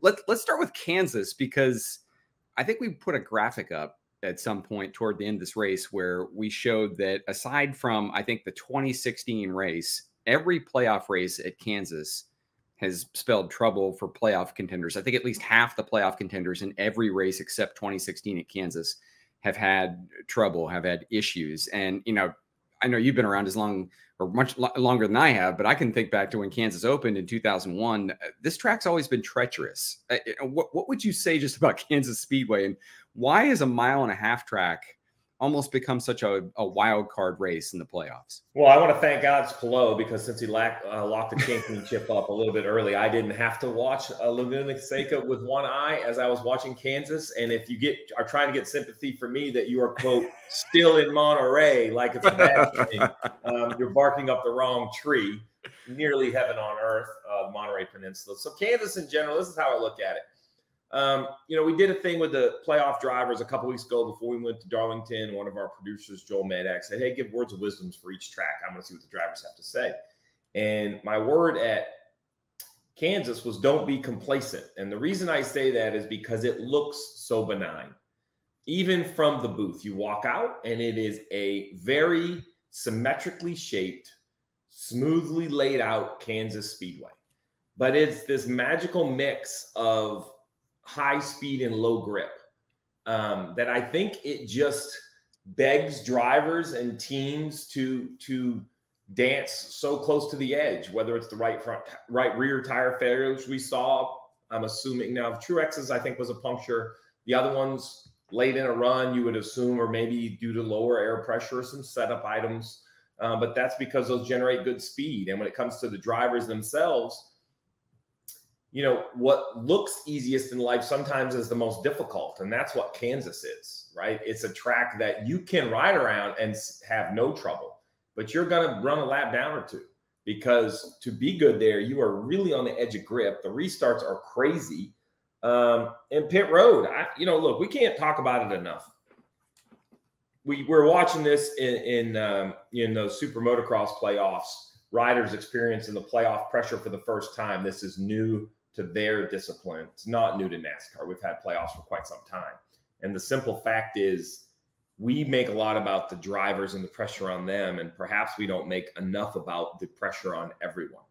let's start with Kansas, because I think we put a graphic up at some point toward the end of this race where we showed that aside from, I think, the 2016 race, every playoff race at Kansas has spelled trouble for playoff contenders. I think at least half the playoff contenders in every race except 2016 at Kansas have had trouble, have had issues. And, you know, I know you've been around as long or much longer than I have, but I can think back to when Kansas opened in 2001. This track's always been treacherous. What would you say just about Kansas Speedway, and why is a 1.5 mile track almost become such a wild card race in the playoffs? Well, I want to thank Alex Palou, because since he locked the championship up a little bit early, I didn't have to watch Laguna Seca with one eye as I was watching Kansas. And if you are trying to get sympathy for me that you are, quote, still in Monterey, like it's a bad thing, you're barking up the wrong tree. Nearly heaven on earth, the Monterey Peninsula. So Kansas in general, this is how I look at it. You know, we did a thing with the playoff drivers a couple weeks ago before we went to Darlington. One of our producers, Joel Medak, said, hey, give words of wisdom for each track. I want to see what the drivers have to say. And my word at Kansas was don't be complacent. And the reason I say that is because it looks so benign. Even from the booth, you walk out and it is a very symmetrically shaped, smoothly laid out Kansas Speedway. But it's this magical mix of high speed and low grip that I think it just begs drivers and teams to dance so close to the edge, whether it's the right rear tire failures we saw. I'm assuming now Truex's, I think, was a puncture. The other ones late in a run, you would assume, or maybe due to lower air pressure or some setup items. But that's because those generate good speed. And when it comes to the drivers themselves, you know, what looks easiest in life sometimes is the most difficult. And that's what Kansas is, right? It's a track that you can ride around and have no trouble, but you're going to run a lap down or two, because to be good there, you are really on the edge of grip. The restarts are crazy. And pit road, you know, look, we can't talk about it enough. We're watching this in those super motocross playoffs, riders experiencing the playoff pressure for the first time. This is new to their discipline. It's not new to NASCAR. We've had playoffs for quite some time. And the simple fact is we make a lot about the drivers and the pressure on them, and perhaps we don't make enough about the pressure on everyone,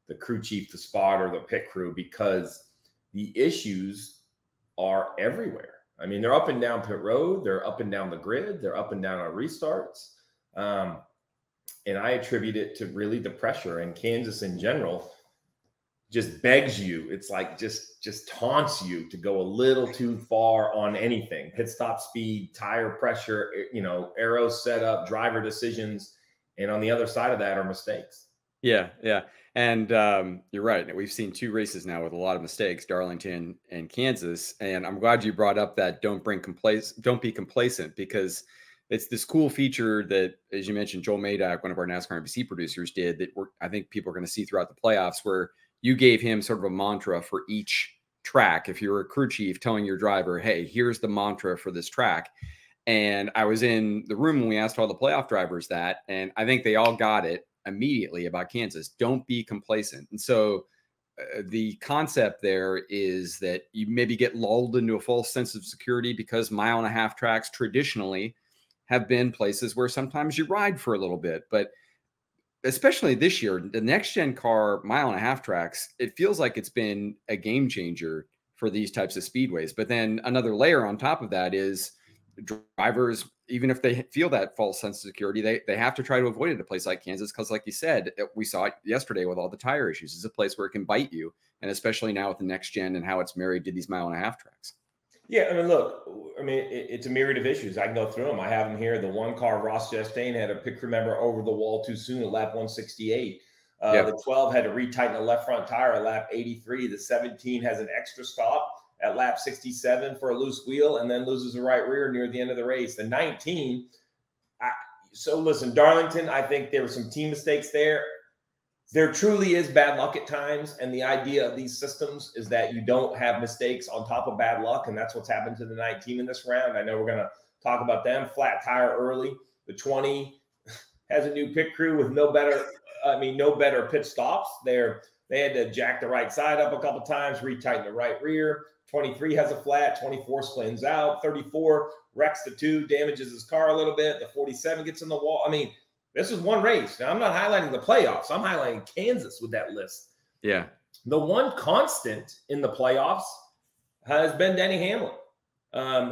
the crew chief, the spotter, the pit crew, because the issues are everywhere. I mean, they're up and down pit road, they're up and down the grid, they're up and down on restarts. And I attribute it to really the pressure, and Kansas in general just begs you. It's like just taunts you to go a little too far on anything. Pit stop speed, tire pressure, you know, aero setup, driver decisions. And on the other side of that are mistakes. Yeah. And you're right. We've seen two races now with a lot of mistakes, Darlington and Kansas. And I'm glad you brought up that don't be complacent, because it's this cool feature that, as you mentioned, Joel Medak, one of our NASCAR NBC producers, did that I think people are going to see throughout the playoffs, where you gave him sort of a mantra for each track. If you're a crew chief, telling your driver, hey, here's the mantra for this track. And I was in the room when we asked all the playoff drivers that, and I think they all got it immediately about Kansas. Don't be complacent. And so the concept there is that you maybe get lulled into a false sense of security, because 1.5 mile tracks traditionally have been places where sometimes you ride for a little bit. But especially this year, the next gen car 1.5 mile tracks, it feels like it's been a game changer for these types of speedways. But then another layer on top of that is drivers, even if they feel that false sense of security, they have to try to avoid it at a place like Kansas, because like you said, we saw it yesterday with all the tire issues. It's a place where it can bite you, and especially now with the next gen and how it's married to these 1.5 mile tracks. Yeah, I mean, look, it's a myriad of issues. I can go through them. I have them here. The one car, Ross Chastain, had a pit crew member over the wall too soon at lap 168. The 12 had to retighten the left front tire at lap 83. The 17 has an extra stop at lap 67 for a loose wheel, and then loses the right rear near the end of the race. The 19, so listen, Darlington, I think there were some team mistakes there. There truly is bad luck at times, and the idea of these systems is that you don't have mistakes on top of bad luck, and that's what's happened to the 19 in this round. I know we're going to talk about them. Flat tire early. The 20 has a new pit crew with no better pit stops. They're They had to jack the right side up a couple times, retighten the right rear. 23 has a flat, 24 spins out, 34 wrecks the 2, damages his car a little bit. The 47 gets in the wall. I mean, this is one race. Now, I'm not highlighting the playoffs. I'm highlighting Kansas with that list. Yeah. The one constant in the playoffs has been Denny Hamlin.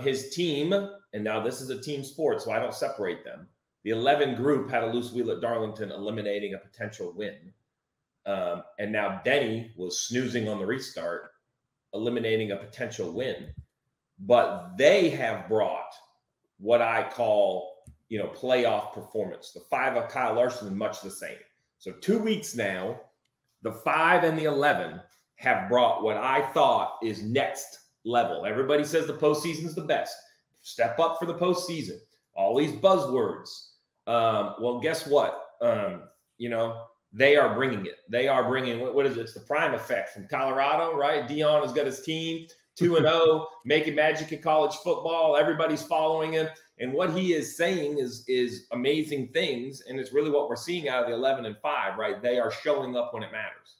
His team, and now this is a team sport, so I don't separate them. The 11 group had a loose wheel at Darlington, eliminating a potential win. And now Denny was snoozing on the restart, eliminating a potential win. But they have brought what I call, playoff performance. The 5 of Kyle Larson, much the same. So 2 weeks now, the 5 and the 11 have brought what I thought is next level. Everybody says the postseason is the best. Step up for the postseason. All these buzzwords. Well, guess what? They are bringing it. They are bringing, what is it? It's the prime effect from Colorado, right? Dion has got his team 2-0, making magic in college football. Everybody's following him. And what he is saying is amazing things. And it's really what we're seeing out of the 11 and 5, right? They are showing up when it matters.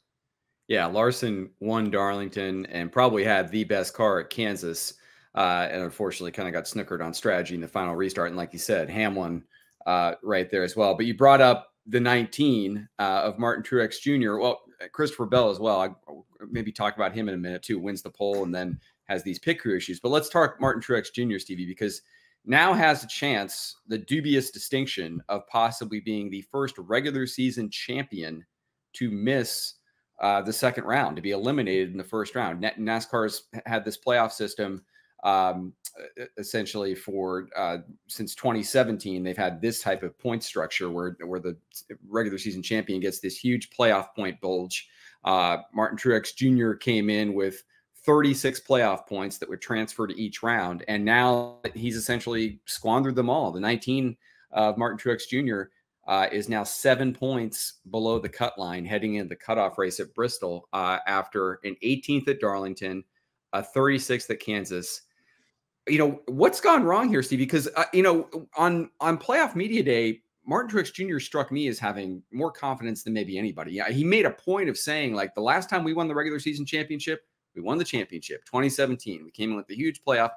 Yeah, Larson won Darlington and probably had the best car at Kansas. And unfortunately kind of got snookered on strategy in the final restart. And like you said, Hamlin right there as well. But you brought up the 19 of Martin Truex Jr. Well, Christopher Bell as well. I'll maybe talk about him in a minute too. Wins the pole and then has these pit crew issues. But let's talk Martin Truex Jr., Stevie, because now has a chance, the dubious distinction of possibly being the first regular season champion to miss the second round, to be eliminated in the first round. NASCAR's had this playoff system essentially for since 2017. They've had this type of point structure where the regular season champion gets this huge playoff point bulge. Martin Truex Jr. came in with 36 playoff points that would transfer to each round, and now he's essentially squandered them all. The 19 of Martin Truex Jr. Is now 7 points below the cut line heading into the cutoff race at Bristol after an 18th at Darlington, a 36th at Kansas. What's gone wrong here, Stevie? Because, on playoff media day, Martin Truex Jr. struck me as having more confidence than maybe anybody. Yeah, he made a point of saying, like, the last time we won the regular season championship, we won the championship, 2017. We came in with the huge playoff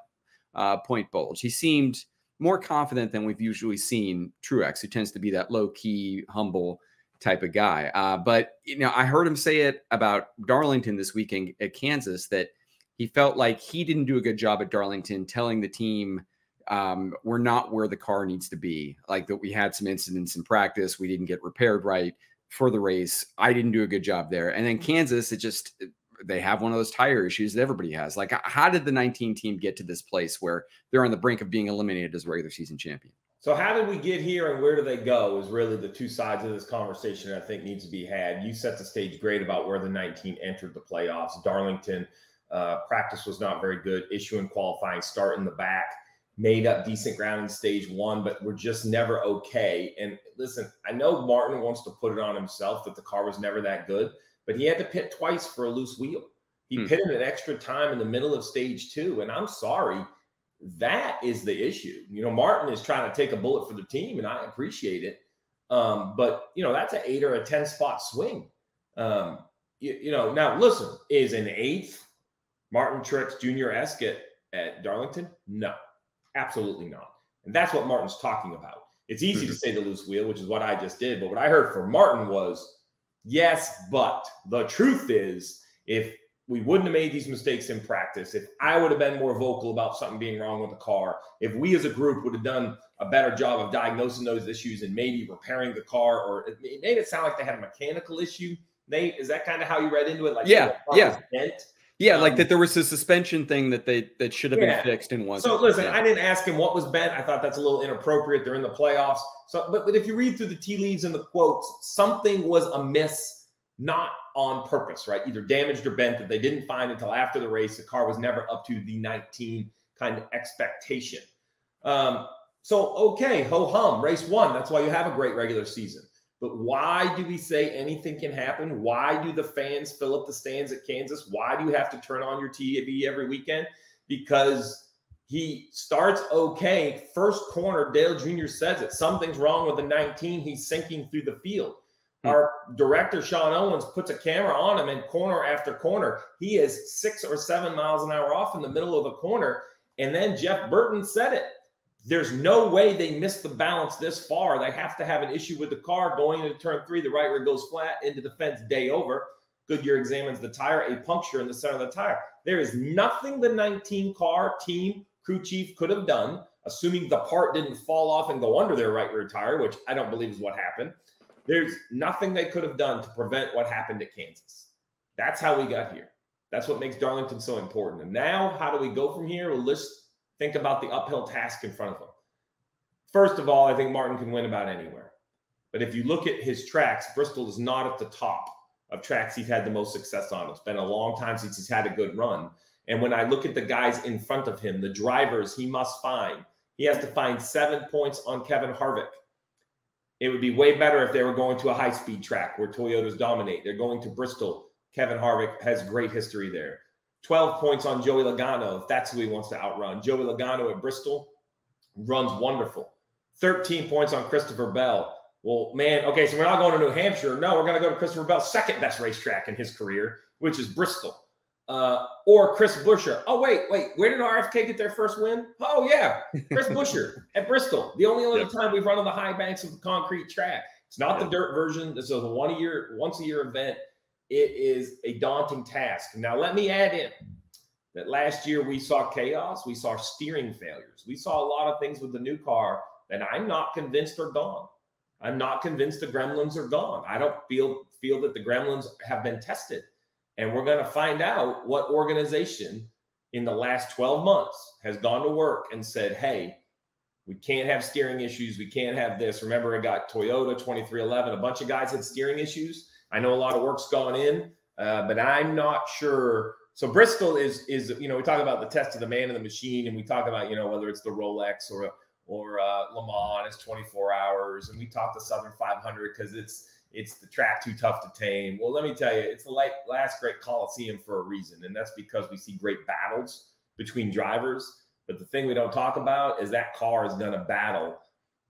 point bulge. He seemed more confident than we've usually seen Truex, who tends to be that low-key, humble type of guy. But I heard him say it about Darlington this weekend at Kansas, that he felt like he didn't do a good job at Darlington telling the team we're not where the car needs to be. Like that we had some incidents in practice. We didn't get repaired right for the race. I didn't do a good job there. And then Kansas, they have one of those tire issues that everybody has. Like, how did the 19 team get to this place where they're on the brink of being eliminated as regular season champion? So how did we get here and where do they go is really the two sides of this conversation that I think needs to be had. You set the stage great about where the 19 entered the playoffs. Darlington, practice was not very good. Issue in qualifying, start in the back, made up decent ground in stage 1, but we're just never okay. And listen, I know Martin wants to put it on himself that the car was never that good, but he had to pit twice for a loose wheel. He pitted an extra time in the middle of stage 2. And I'm sorry, that is the issue. Martin is trying to take a bullet for the team, and I appreciate it. But that's an 8 or a 10 spot swing. Now listen, is an 8th Martin Truex Jr.-esque at Darlington? No, absolutely not. And that's what Martin's talking about. It's easy to say the loose wheel, which is what I just did. But what I heard from Martin was, yes, but the truth is, if we wouldn't have made these mistakes in practice, if I would have been more vocal about something being wrong with the car, if we as a group would have done a better job of diagnosing those issues and maybe repairing the car, or it made it sound like they had a mechanical issue. Nate, is that kind of how you read into it? Like, yeah. Bent? Yeah, like that there was a suspension thing that should have been fixed and wasn't. So listen, I didn't ask him what was bent. I thought that's a little inappropriate. They're in the playoffs. So, but if you read through the tea leaves and the quotes, something was amiss, not on purpose, right? Either damaged or bent that they didn't find until after the race. The car was never up to the 19 kind of expectation. Okay, ho hum, race 1. That's why you have a great regular season. But why do we say anything can happen? Why do the fans fill up the stands at Kansas? Why do you have to turn on your TV every weekend? Because he starts okay. First corner, Dale Jr. says it. Something's wrong with the 19. He's sinking through the field. Our director, Sean Owens, puts a camera on him in corner after corner. He is 6 or 7 miles an hour off in the middle of the corner. And then Jeff Burton said it. There's no way they miss the balance this far. They have to have an issue with the car going into turn 3. The right rear goes flat into the fence, day over. Goodyear examines the tire, a puncture in the center of the tire. There is nothing the 19 car team crew chief could have done, assuming the part didn't fall off and go under their right rear tire, which I don't believe is what happened. There's nothing they could have done to prevent what happened at Kansas. That's how we got here. That's what makes Darlington so important. And now, how do we go from here? Well, let's think about the uphill task in front of them. First of all, I think Martin can win about anywhere. But if you look at his tracks, Bristol is not at the top of tracks he's had the most success on. It's been a long time since he's had a good run. And when I look at the guys in front of him, the drivers he must find, he has to find 7 points on Kevin Harvick. It would be way better if they were going to a high-speed track where Toyotas dominate. They're going to Bristol. Kevin Harvick has great history there. 12 points on Joey Logano, if that's who he wants to outrun. Joey Logano at Bristol runs wonderful. 13 points on Christopher Bell. Well, man, okay, so we're not going to New Hampshire. No, we're going to go to Christopher Bell's second best racetrack in his career, which is Bristol. Or Chris Buescher. Oh, wait. Where did RFK get their first win? Oh, yeah, Chris Buescher at Bristol. The only other time we've run on the high banks of the concrete track. It's not the dirt version. This is a once a year event. It is a daunting task. Now, let me add in that last year we saw chaos. We saw steering failures. We saw a lot of things with the new car that I'm not convinced are gone. I'm not convinced the gremlins are gone. I don't feel that the gremlins have been tested. And we're going to find out what organization in the last 12 months has gone to work and said, hey, we can't have steering issues. We can't have this. Remember, it got Toyota 2311. A bunch of guys had steering issues. I know a lot of work's gone in, but I'm not sure. So Bristol is we talk about the test of the man and the machine, and we talk about, whether it's the Rolex or Le Mans, it's 24 hours. And we talk the Southern 500 because it's the track too tough to tame. Well, let me tell you, it's the last great Coliseum for a reason. And that's because we see great battles between drivers. But the thing we don't talk about is that car is going to battle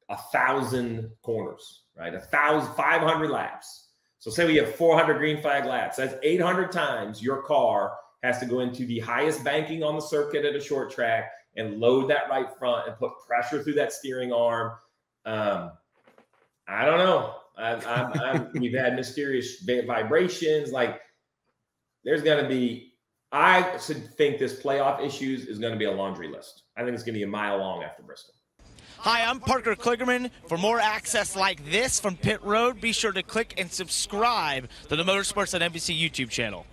1,000 corners, right? 500 laps. So say we have 400 green flag laps. That's 800 times your car has to go into the highest banking on the circuit at a short track and load that right front and put pressure through that steering arm. I don't know. We've had mysterious vibrations. Like, there's going to be, I should think this playoff issues is going to be a laundry list. I think it's going to be a mile long after Bristol. Hi, I'm Parker Kligerman. For more access like this from Pit Road, be sure to click and subscribe to the Motorsports on NBC YouTube channel.